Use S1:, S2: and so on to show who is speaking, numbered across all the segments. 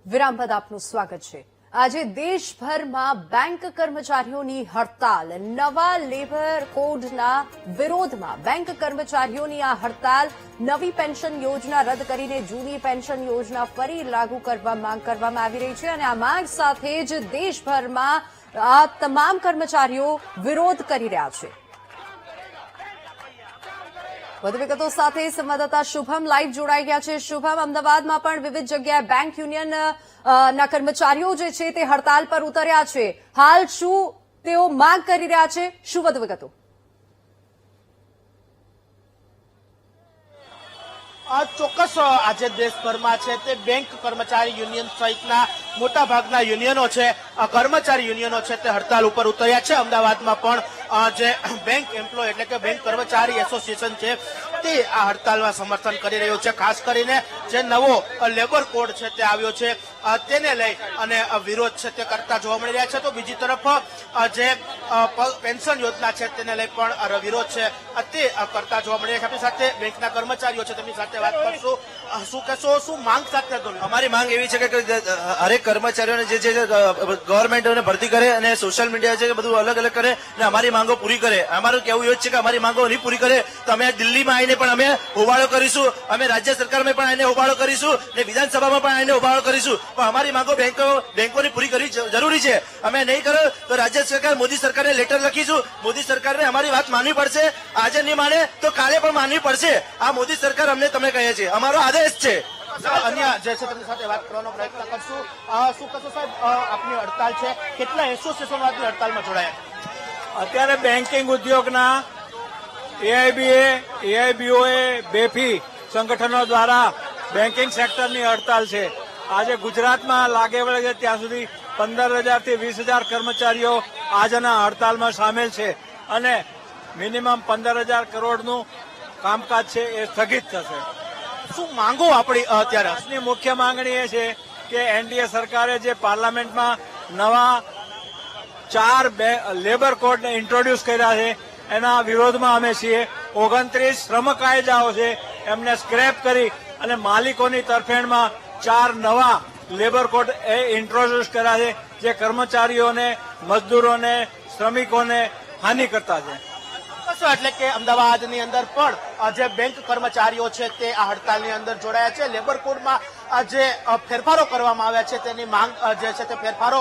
S1: વિરામ બાદ આપનું સ્વાગત છે। આજે દેશભરમાં બેંક કર્મચારીઓની હડતાલ। નવા લેબર કોડના વિરોધમાં બેંક કર્મચારીઓની આ હડતાલ। નવી પેન્શન યોજના રદ કરીને જૂની પેન્શન યોજના ફરી લાગુ કરવા માંગ કરવામાં આવી રહી છે અને આ માંગ સાથે જ દેશભરમાં આ તમામ કર્મચારીઓ વિરોધ કરી રહ્યા છે। વધુ વિગતો સાથે સંવાદદાતા શુભમ લાઈવ જોડાઈ ગયા છે। શુભમ, અમદાવાદમાં પણ વિવિધ જગ્યાએ બેંક યુનિયન ના કર્મચારીઓ જે છે તે હડતાલ પર ઉતર્યા છે। હાલ શું તેઓ માંગ કરી રહ્યા છે, શું વધુ વિગતો?
S2: ચોક્કસ આજે દેશભરમાં છે તે બેંક કર્મચારી યુનિયન સહિતના મોટાભાગના યુનિયનો છે, કર્મચારી યુનિયનો છે તે હડતાલ ઉપર ઉતર્યા છે। અમદાવાદમાં પણ જે બેંક એમ્પ્લોય એટલે કે બેંક કર્મચારી એસોસિએશન છે તે આ હડતાલમાં સમર્થન કરી રહ્યું છે। ખાસ કરીને જે નવો લેબર કોડ છે તે આવ્યો છે તેને લઈ અને વિરોધ છે તે કરતા જોવા મળી રહ્યા છે। તો બીજી તરફ જે પેન્શન યોજના છે તેને લઈ પણ વિરોધ છે તે કરતા જોવા મળી રહ્યા છે। આપણી સાથે બેંકના કર્મચારીઓ છે, તેમની સાથે વાત કરશું। શું કહેશો, શું માંગ સાથે?
S3: અમારી માંગ એવી છે કે હરેક કર્મચારીઓને જે ગવર્મેન્ટને ભરતી કરે અને સોશિયલ મીડિયા છે કે બધું અલગ અલગ કરે અને અમારી માંગો પૂરી કરે। અમારું કહેવું એવું છે કે અમારી માંગો નહીં પૂરી કરે તો અમે દિલ્હીમાં આવીને પણ અમે હોબાળો કરીશું, અમે રાજ્ય સરકારમાં પણ આવીને હોબાળો કરીશું અને વિધાનસભામાં પણ આવીને હોબાળો કરીશું। પણ અમારી માંગો બેંકોની પૂરી કરવી જરૂરી છે। અમે નહીં કરો તો રાજ્ય સરકાર મોદી સરકારને લેટર લખીશું। મોદી સરકારને અમારી વાત માનવી પડશે। આજે નહીં માને તો કાલે પણ માનવી પડશે। આ મોદી સરકાર અમને તમે કહે છે, અમારો આદેશ છે।
S2: અન્ય જે છે તેમની સાથે વાત કરવાનો પ્રયત્ન કરશું। શું કહેશો સાહેબ, આપની હડતાલ છે, કેટલા એસોસિએશનો આપની હડતાલમાં જોડાયા?
S4: અત્યારે બેન્કિંગ ઉદ્યોગના એઆઈબીઓએ બેફી સંગઠનો દ્વારા બેન્કિંગ સેક્ટરની હડતાલ છે। આજે ગુજરાતમાં લાગે વળગે ત્યાં સુધી 15,000 થી 20,000 કર્મચારીઓ આજના હડતાલમાં સામેલ છે અને મિનિમમ 15,000 કરોડનું કામકાજ છે એ સ્થગિત થશે।
S2: શું માંગો આપણી અત્યારે?
S4: આજની મુખ્ય માંગણી એ છે કે એનડીએ સરકારે જે પાર્લામેન્ટમાં નવા 4 લેબર કોડને ઇન્ટ્રોડ્યુસ કર્યા છે એના વિરોધમાં અમે છીએ। 29 શ્રમ કાયદાઓ છે એમને સ્ક્રેપ કરી અને માલિકોની તરફેણમાં 4 નવા લેબર કોડ એ ઇન્ટ્રોડ્યુસ કર્યા છે જે કર્મચારીઓને, મજદૂરોને, શ્રમિકોને હાનિ કરતા છે।
S2: એટલે કે અમદાવાદની અંદર પણ જે બેંક કર્મચારીઓ છે તે આ હડતાલની અંદર જોડાયા છે। લેબર કોડમાં જે ફેરફારો કરવામાં આવ્યા છે તેની માંગ જે છે તે ફેરફારો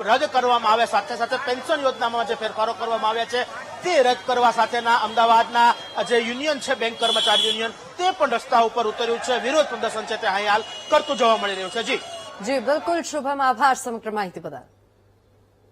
S2: રદ કરવામાં આવે, સાથે સાથે પેન્શન યોજનામાં જે ફેરફારો કરવામાં આવ્યા છે તે રદ કરવા સાથેના અમદાવાદના જે યુનિયન છે બેંક કર્મચારી યુનિયન તે પણ રસ્તા ઉપર ઉતર્યું છે। વિરોધ પ્રદર્શન છે તે હાલ કરતું જોવા મળી રહ્યું છે। જી
S1: બિલકુલ શુભમ, આભાર સમગ્ર માહિતી બદલ।